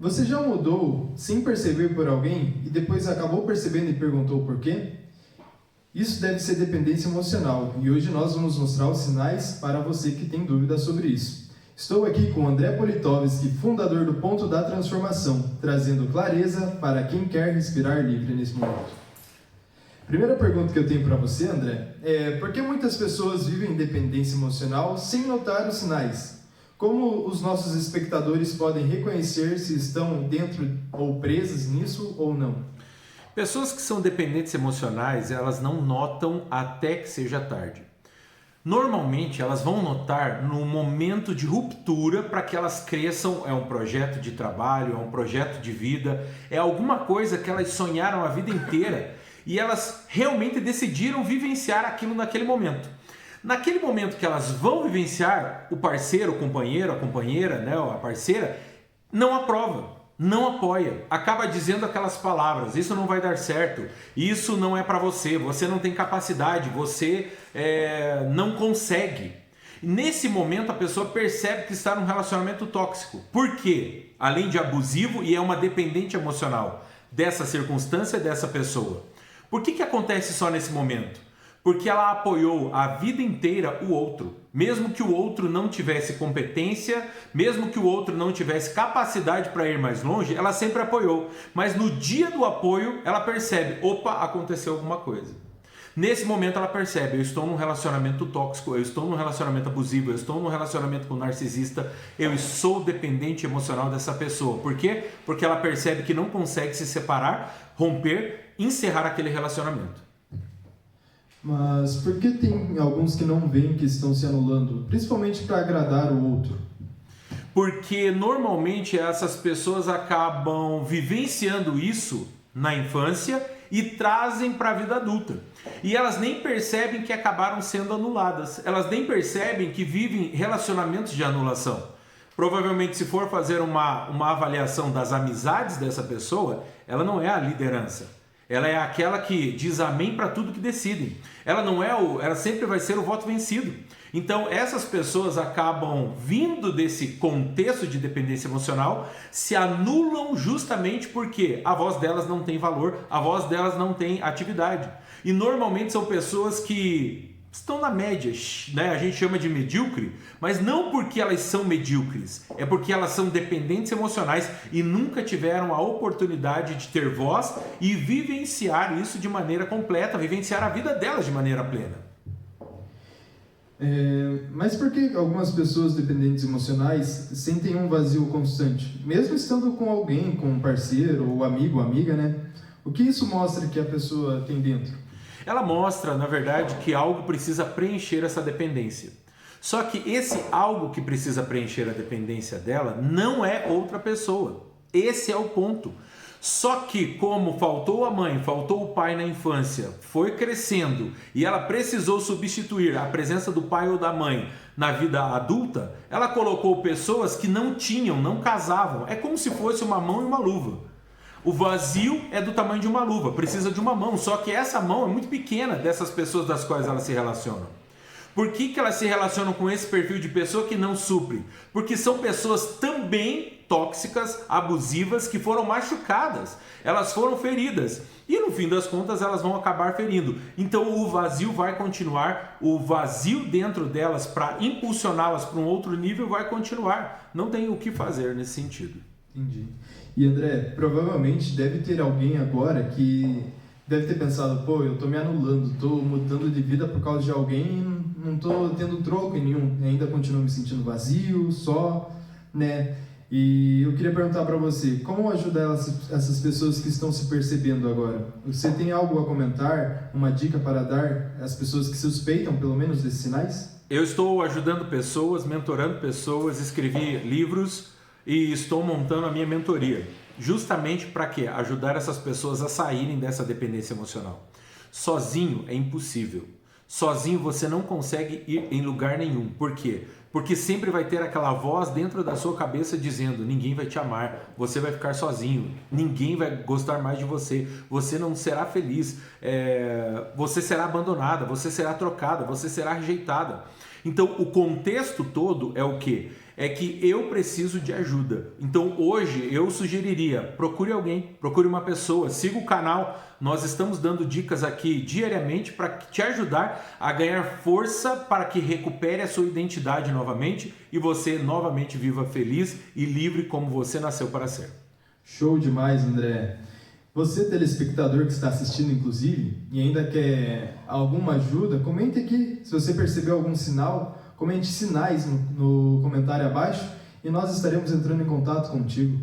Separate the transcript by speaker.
Speaker 1: Você já mudou sem perceber por alguém e depois acabou percebendo e perguntou por quê? Isso deve ser dependência emocional e hoje nós vamos mostrar os sinais para você que tem dúvidas sobre isso. Estou aqui com André Politovski, fundador do Ponto da Transformação, trazendo clareza para quem quer respirar livre nesse momento. Primeira pergunta que eu tenho para você, André, é por que muitas pessoas vivem dependência emocional sem notar os sinais? Como os nossos espectadores podem reconhecer se estão dentro ou presas nisso ou não?
Speaker 2: Pessoas que são dependentes emocionais, elas não notam até que seja tarde. Normalmente, elas vão notar no momento de ruptura para que elas cresçam. É um projeto de trabalho, é um projeto de vida, é alguma coisa que elas sonharam a vida inteira e elas realmente decidiram vivenciar aquilo naquele momento. Naquele momento que elas vão vivenciar, o parceiro, o companheiro, a companheira, né, a parceira, não aprova. Não apoia, acaba dizendo aquelas palavras: isso não vai dar certo, isso não é para você, você não tem capacidade, você não consegue. Nesse momento a pessoa percebe que está num relacionamento tóxico. Por quê? Além de abusivo, e é uma dependente emocional dessa circunstância, dessa pessoa. Por que acontece só nesse momento? Porque ela apoiou a vida inteira o outro. Mesmo que o outro não tivesse competência, mesmo que o outro não tivesse capacidade para ir mais longe, ela sempre apoiou. Mas no dia do apoio, ela percebe: opa, aconteceu alguma coisa. Nesse momento ela percebe: eu estou num relacionamento tóxico, eu estou num relacionamento abusivo, eu estou num relacionamento com um narcisista, eu sou dependente emocional dessa pessoa. Por quê? Porque ela percebe que não consegue se separar, romper, encerrar aquele relacionamento.
Speaker 1: Mas por que tem alguns que não veem que estão se anulando, principalmente para agradar o outro?
Speaker 2: Porque normalmente essas pessoas acabam vivenciando isso na infância e trazem para a vida adulta. E elas nem percebem que acabaram sendo anuladas. Elas nem percebem que vivem relacionamentos de anulação. Provavelmente, se for fazer uma avaliação das amizades dessa pessoa, ela não é a liderança. Ela é aquela que diz amém para tudo que decidem. Ela sempre vai ser o voto vencido. Então, essas pessoas acabam vindo desse contexto de dependência emocional, se anulam justamente porque a voz delas não tem valor, a voz delas não tem atividade. E normalmente são pessoas que estão na média, né? A gente chama de medíocre, mas não porque elas são medíocres, é porque elas são dependentes emocionais e nunca tiveram a oportunidade de ter voz e vivenciar isso de maneira completa, vivenciar a vida delas de maneira plena.
Speaker 1: Mas por que algumas pessoas dependentes emocionais sentem um vazio constante, mesmo estando com alguém, com um parceiro ou amigo ou amiga, né? O que isso mostra que a pessoa tem dentro?
Speaker 2: Ela mostra, na verdade, que algo precisa preencher essa dependência. Só que esse algo que precisa preencher a dependência dela não é outra pessoa. Esse é o ponto. Só que como faltou a mãe, faltou o pai na infância, foi crescendo e ela precisou substituir a presença do pai ou da mãe na vida adulta, ela colocou pessoas que não tinham, não casavam. É como se fosse uma mão e uma luva. O vazio é do tamanho de uma luva, precisa de uma mão, só que essa mão é muito pequena dessas pessoas das quais elas se relacionam. Por que elas se relacionam com esse perfil de pessoa que não supre? Porque são pessoas também tóxicas, abusivas, que foram machucadas, elas foram feridas e no fim das contas elas vão acabar ferindo. Então o vazio vai continuar, o vazio dentro delas para impulsioná-las para um outro nível vai continuar, não tem o que fazer nesse sentido.
Speaker 1: Entendi. E André, provavelmente deve ter alguém agora que deve ter pensado: pô, eu tô me anulando, tô mudando de vida por causa de alguém e não tô tendo troco em nenhum, ainda continuo me sentindo vazio, só, né? E eu queria perguntar para você, como ajudar essas pessoas que estão se percebendo agora? Você tem algo a comentar, uma dica para dar às pessoas que suspeitam, pelo menos, desses sinais?
Speaker 2: Eu estou ajudando pessoas, mentorando pessoas, escrevi livros e estou montando a minha mentoria, justamente para quê? Ajudar essas pessoas a saírem dessa dependência emocional. Sozinho é impossível. Sozinho você não consegue ir em lugar nenhum. Por quê? Porque sempre vai ter aquela voz dentro da sua cabeça dizendo: ninguém vai te amar, você vai ficar sozinho, ninguém vai gostar mais de você, você não será feliz, você será abandonada, você será trocada, você será rejeitada. Então, o contexto todo é o quê? É que eu preciso de ajuda. Então, hoje eu sugeriria, procure alguém, procure uma pessoa, siga o canal. Nós estamos dando dicas aqui diariamente para te ajudar a ganhar força para que recupere a sua identidade novamente e você novamente viva feliz e livre como você nasceu para ser.
Speaker 1: Show demais, André. Você, telespectador que está assistindo, inclusive, e ainda quer alguma ajuda, comente aqui. Se você percebeu algum sinal, comente sinais no comentário abaixo e nós estaremos entrando em contato contigo.